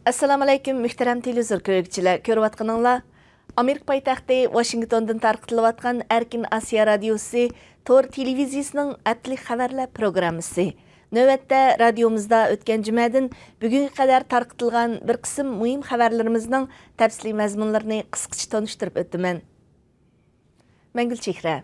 Assalamu alaykum, muhtaram televizor ko'ruvchilar. Ko'rib atqaninglar, Amerika poytaxti Washingtondan tarqatilayotgan Erkin Asiya radiosi Tor televiziyasining atli xabarlar programmasi. Növbətdə radiomuzda o'tgan jumadan bugunga qadar tarqatilgan bir qism muhim xabarlarimizning tafsiliy mazmunlarini qisqacha tanishtirib o'taman. Mangul Chehra.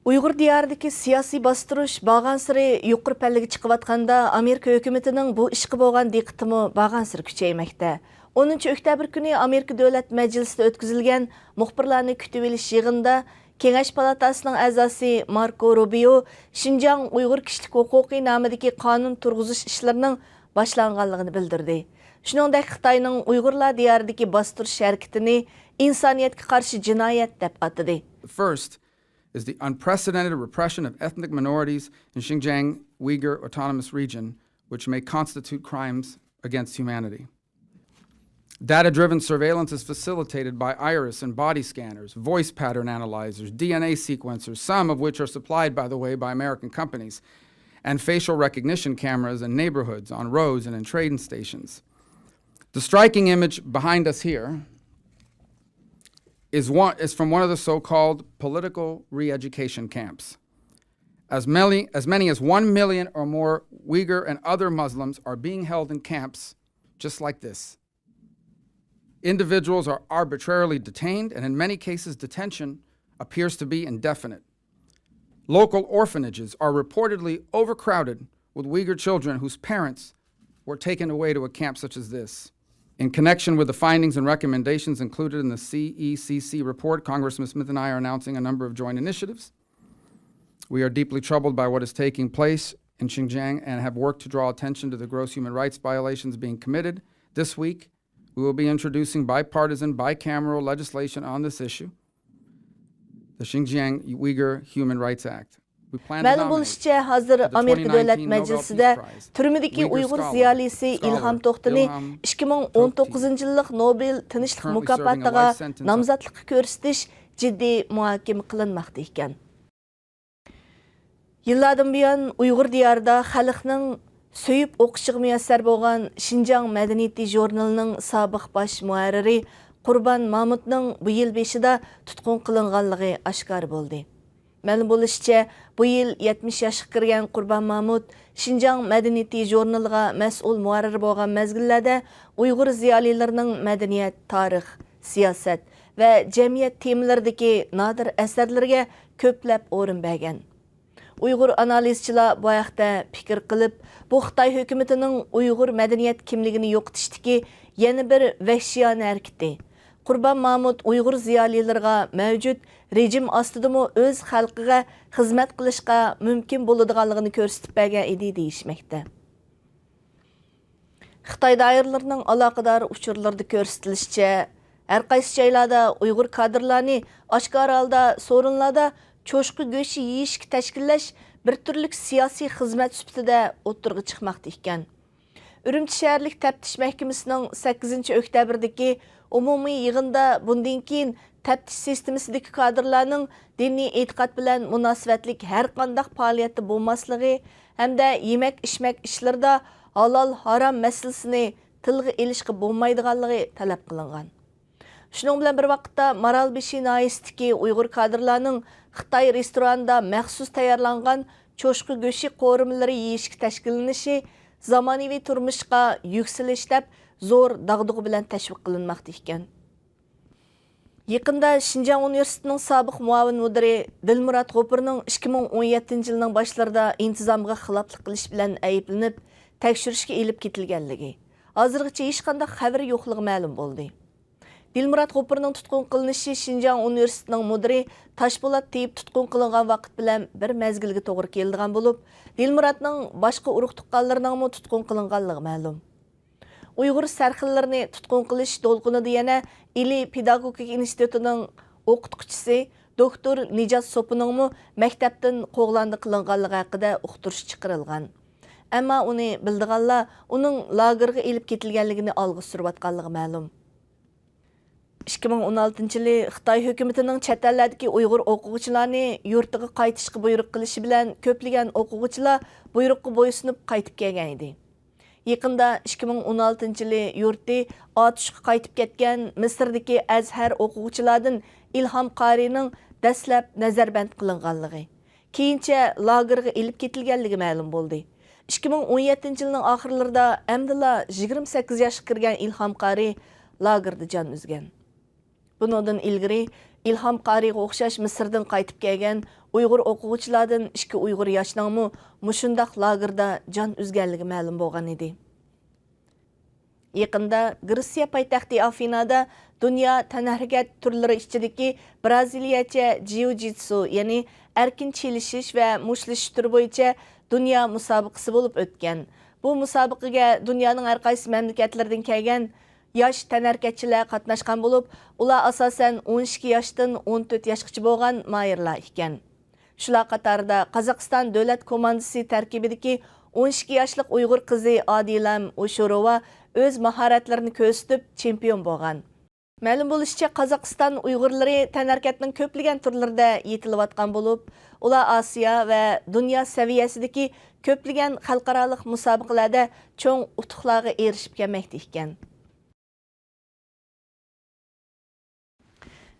Uyghur diyarındaki siyasi bastırış bağansırı yuqur pəlliği çıqıvatqanda Amerika hökumətinin bu işqi boğan diqqətimi bağansırı küçəyməkdə. 10 oktyabr günü Amerika Dövlət Məclisində ötküzülgən muxbirlarını kütüb eliş yığında Kengash Palatasının əzası Marco Rubio Şinjan Uyghur kişilik huquqi namidagi qanun turg'uzish ishlarining boshlanganligini bildirdi. Shuningdek, Xitoyning Uyg'urlar diyarındaki bastırış harakatini insoniyatga qarshi jinoyat deb atadi. First is the unprecedented repression of ethnic minorities in Xinjiang Uyghur Autonomous Region, which may constitute crimes against humanity. Data-driven surveillance is facilitated by iris and body scanners, voice pattern analyzers, DNA sequencers, some of which are supplied, by the way, by American companies, and facial recognition cameras in neighborhoods, on roads, and in train stations. The striking image behind us here is from one of the so-called political re-education camps. As many as 1 million or more Uyghur and other Muslims are being held in camps just like this. Individuals are arbitrarily detained, and in many cases, detention appears to be indefinite. Local orphanages are reportedly overcrowded with Uyghur children whose parents were taken away to a camp such as this. In connection with the findings and recommendations included in the CECC report, Congressman Smith and I are announcing a number of joint initiatives. We are deeply troubled by what is taking place in Xinjiang and have worked to draw attention to the gross human rights violations being committed. This week, we will be introducing bipartisan, bicameral legislation on this issue, the Xinjiang Uyghur Human Rights Act. Ma'lum bo'lishicha, hozir Amerika Davlat Majlisida turmidagi Uyg'ur ziyolisi Ilham To'xtini 2019-yillik Nobel tinchlik mukofotiga nomzodlik ko'rsatish jiddiy muhokama qilinmoqda ekan. Yillardan buyon Uyg'ur diyorida xalqning so'yib o'qishiga muyassar bo'lgan Xinjiang madaniyati jurnalining sobiq bosh muharriri Qurban Mamutning bu yil beshida tutqun qilinganligi oshkor bo'ldi. Ma'lum bo'lishicha, bu yil 70 yoshga kirgan Qurban Mamut Xinjiang madaniyati jurnaliga mas'ul muharrir bo'lgan mezgillarda Uyg'ur ziyolilarining madaniyat, tarix, siyosat va jamiyat temalaridagi nodir asarlarga ko'plab o'rin bergan. Uyg'ur analizchilar bu haqda fikr qilib, bu Xitoy hukumatining Uyg'ur madaniyat kimligini yo'qotishdagi yana bir vahshiyona harakati. Qurban Mamut Uyg'ur ziyolilariga mavjud rejim ostidami o'z xalqiga xizmat qilishga mumkin bo'ladiganligini ko'rsatib bergan edi deyishmoqda. Xitoy doiralarining aloqador uchurlarida ko'rsatilishicha, har qaysi joylarda Uyg'ur kadrlarni oshkor holda so'rinlarda cho'shqi go'shi yeyishga tashkillash bir turlik siyosiy xizmat sifatida o'tirg'i chiqmoqda ekan. Urumchi shaharlik taftish mahkamasining 8-oktyabrdagi umumiy yig'inda bundan keyin taftish sistemasidagi kadrlarning diniy e'tiqod bilan munosabatlik har qanday faoliyatda bo'lmasligi hamda yemak-ichmak ishlarida halol harom masalasini tilga ilishga bo'lmaydiganligi talab qilingan. Shuning bilan bir vaqtda Maralbeshi noyasidagi Uyg'ur kadrlarning Xitoy restoranida maxsus tayyorlangan cho'shqi go'shi qo'rimlari yeyishga tashkillanishi zamonaviy turmushga yuksalish deb zo'r dag'dug'i bilan tashviq qilinmoqda ekan. Yaqinda Xinjiang Universitetining sobiq muavin mudiri Dilmurod G'ofurning 2017-yilning boshlarida intizomga xiloflik qilish bilan ayblanib, tekshirishga elib ketilganligi hozirgacha hech qanday xabar yo'qligi ma'lum bo'ldi. Dilmurod G'ofurning tutqun qilinishi Xinjiang Universitetining mudiri Toshpo'lat Teyib tutqun qilingan vaqt bilan bir mezgilga to'g'ri keladigan bo'lib, Dilmurodning boshqa urug' tuqqanlarining tutqun qilinganligi ma'lum. Uyg'ur sarxillarni tutqun qilish to'lqinida yana Ili Pedagogik institutining o'qituvchisi doktor Nijat Sopuning maktabdan qo'g'landi qilinganligi haqida uqtirish chiqarilgan. Ammo uni bildiganlar uning lagerga elib ketilganligini olg'a surayotganligi ma'lum. 2016 yılı Xitay hökumətinin chet ellərdəki Uyğur oquvchilarni yurtiga qaytishga buyruq qilishi bilan ko'plagan o'quvchilar buyruqqa bo'ysunib qaytib kelgan edi. Yaqında 2016 yılı yurti atishga qaytib ketgan Misrdagi Azhar o'quvchilardan İlham Qarining dastlab nazarband qilinganligi, keyincha lagerga ilib ketilganligi ma'lum bo'ldi. 2017 yılının oxirlarida amdila 28 yoshga kirgan İlham Qari lagerda jon uzgan. Bundan ilgari İlham Qariga o'xshash Misrdan qaytib kelgan Uyg'ur o'quvchilardan 2 Uyg'ur yoshning mushundaq lagerda jon uzganligi ma'lum bo'lgan edi. Yaqında Gretsiya poytaxti Afinada dunyo tanharkat turlari ichidagi Braziliyacha jiu-jitsu, ya'ni erkin chelishish va mushtlashish turi bo'yicha dunyo musobaqasi bo'lib o'tgan. Bu musobaqaga dunyoning har qaysi mamlakatlaridan kelgan yosh tanharkatchilar qatnashgan bo'lib, ular asosan 12 yoshdan 14 yoshgacha bo'lgan mayirlar ekan. Shular qatorida Qozog'iston davlat komandasi tarkibidagi 12 yoshlik Uyg'ur qizi Adilam Ushurova o'z mahoratlarini ko'rsatib chempion bo'lgan. Ma'lum bo'lishicha, Qozog'iston Uyg'urlari tanharkatning ko'plagan turlarida yetilayotgan bo'lib, ular Osiyo va dunyo saviyasidagi ko'plagan xalqaro musobaqalarda cho'ng utuqlarga erishib kelmoqda ekan.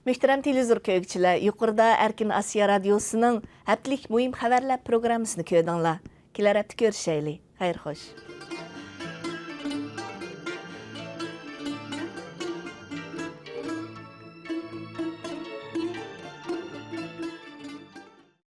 Muhtaram televizor ko'ruvchilar, yuqorida Erkin Osiyo radiosining haftalik muhim xabarlar programmasini ko'rdinglar. Kelar hafta ko'rishaylik. Xayr xo'sh.